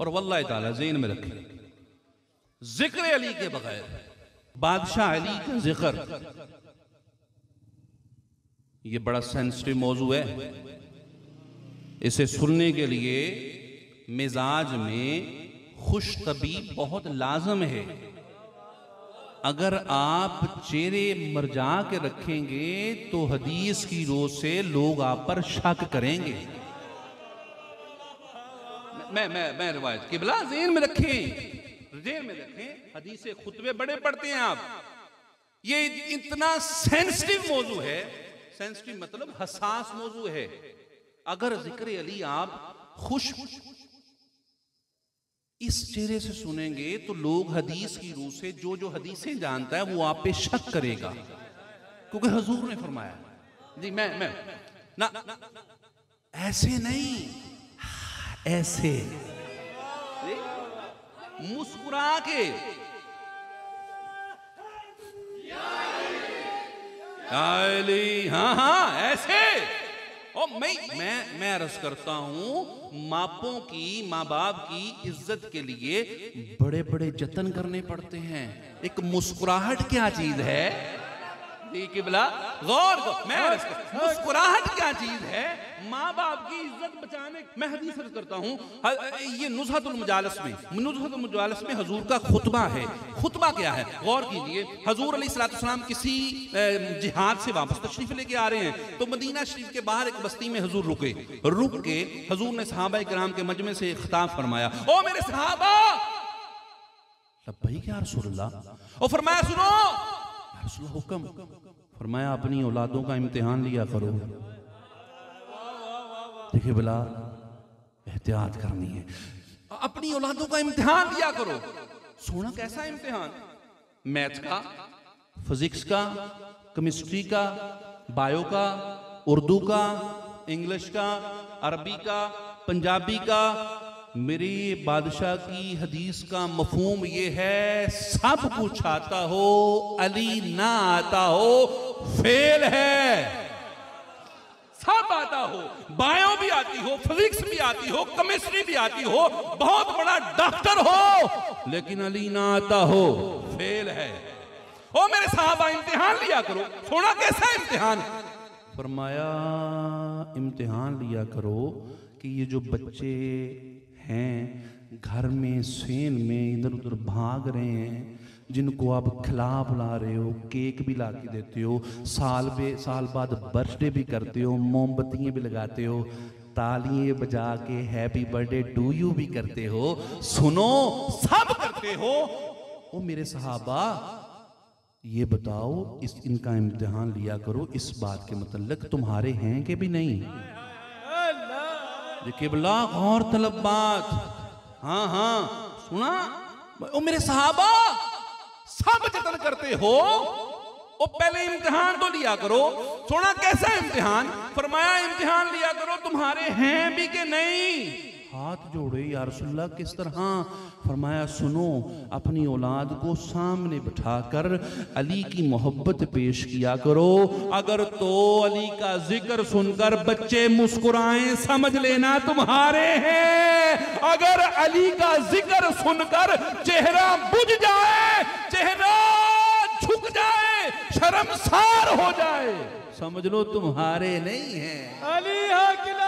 और वल्लाह ताला ज़हन में रखें, जिक्र अली के बगैर, बादशाह अली का जिक्र, ये बड़ा सेंसिटिव मौजू है। इसे सुनने के लिए मिजाज में खुशतबी बहुत लाजम है। अगर आप चेहरे मरजा के रखेंगे तो हदीस की रोज से लोग आप पर शक करेंगे। मैं रिवायत किबला ज़हन में रखें, ज़हन में रखें। हदीस खुतबे बड़े पढ़ते हैं आप, ये इतना सेंसिटिव मौजू है। सेंसिटिव मतलब हसास मौजू है। अगर जिक्र अली आप खुश इस चेहरे से सुनेंगे तो लोग हदीस की रूह से जो हदीसें जानता है वो आप पे शक करेगा, क्योंकि हुजूर ने फरमाया। जी मैं ना ऐसे नहीं, ऐसे मुस्कुरा के, हाँ हाँ ऐसे। और मैं अर्ज करता हूं, मापों की, माँ बाप की इज्जत के लिए बड़े बड़े जतन करने पड़ते हैं। एक मुस्कुराहट क्या चीज है? किबला गौर, मैं मुस्कुराहट क्या चीज है? माँ बाप की इज्जत बचाने। मैं हदीस अर्ज करता हूँ, ये नुज़हतुल मुजालिस में हुजूर का खुतबा है। खुतबा क्या है गौर कीजिए। हुजूर अलैहिस्सलाम किसी जिहाद से वापस तशरीफ लेके आ रहे हैं, तो मदीना शरीफ के बाहर एक बस्ती में हुजूर रुक के हुजूर ने सहाबा किराम के मजमे से खिताब फरमाया, ओ मेरे सहाबा, लब्बैक या रसूलल्लाह। और फरमाया सुनो हुक्म, फरमाया अपनी औलादों का इम्तिहान लिया करो। देखिए भला एहतियात करनी है, अपनी औलादों का इम्तिहान लिया करो। सोना कैसा इम्तिहान? मैथ का, फिजिक्स का, केमिस्ट्री का, बायो का, उर्दू का, इंग्लिश का, अरबी का, पंजाबी का। मेरी बादशाह की हदीस का मफहूम ये है, सब कुछ आता हो, अली ना आता हो फेल है। सब आता हो, बायो भी आती हो, फिजिक्स भी आती हो, केमिस्ट्री भी आती हो, बहुत बड़ा डॉक्टर हो, लेकिन अली ना आता हो फेल है। ओ मेरे साहबा इम्तिहान लिया करो। सोना कैसा इम्तिहान? फरमाया इम्तिहान लिया करो कि ये जो बच्चे हैं घर में सेन में इधर उधर भाग रहे हैं, जिनको आप खिला बुला रहे हो, केक भी ला के देते हो, साल बाद बर्थडे भी करते हो, मोमबत्तियाँ भी लगाते हो, तालियां बजा के हैप्पी बर्थडे टू यू भी करते हो, सुनो सब करते हो। ओ मेरे सहाबा ये बताओ, इनका इम्तिहान लिया करो इस बात के मतलब तुम्हारे हैं कि भी नहीं। किबला गौर तलब बात, हाँ हाँ सुना। ओ मेरे सहाबा सब जतन करते हो, ओ पहले इम्तिहान तो लिया करो। सुना कैसा इम्तिहान? फरमाया इम्तिहान लिया करो तुम्हारे हैं भी कि नहीं। हाथ जोड़े या रसूलल्लाह किस तरह? फरमाया सुनो, अपनी औलाद को सामने बिठाकर अली की मोहब्बत पेश किया करो। अगर तो अली का जिक्र सुनकर बच्चे मुस्कुराएं, समझ लेना तुम्हारे हैं। अगर अली का जिक्र सुनकर चेहरा बुझ जाए, चेहरा झुक जाए, शर्मसार हो जाए, समझ लो तुम्हारे नहीं है। अली हा किला